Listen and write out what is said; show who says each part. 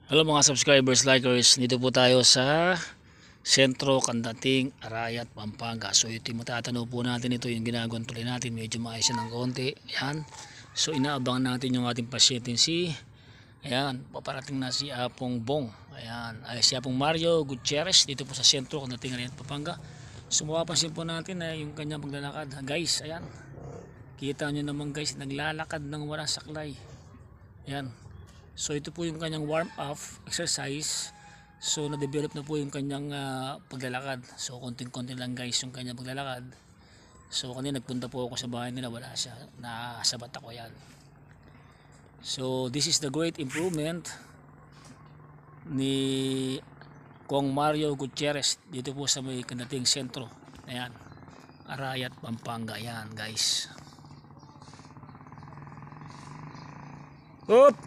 Speaker 1: Hello mga subscribers, likers, dito po tayo sa Sentro, Candating, Arayat, Pampanga. So ito yung matatanong po natin, ito yung ginagawan tuloy natin, medyo maayos ng konti. Ayan. So inaabangan natin yung ating pasyente si, ayan, paparating na si Apong Bong. Ayan, ay si Apong Mario Gutierrez dito po sa Sentro, Candating, Arayat, Pampanga. So mapapansin po natin na yung kanyang paglalakad. Guys, ayan, kita nyo naman guys, naglalakad ng walang saklay. Ayan. So ito po yung kanyang warm up exercise. So na-develop na po yung kanyang paglalakad. So konting-konti lang guys yung kanyang paglalakad. So kanina nagpunta po ako sa bahay nila, wala siya. Nasabat ako yan. So this is the great improvement ni Kong Mario Gutierrez dito po sa may Candating Sentro. Ayan. Arayat, Pampanga. Ayan guys. Up!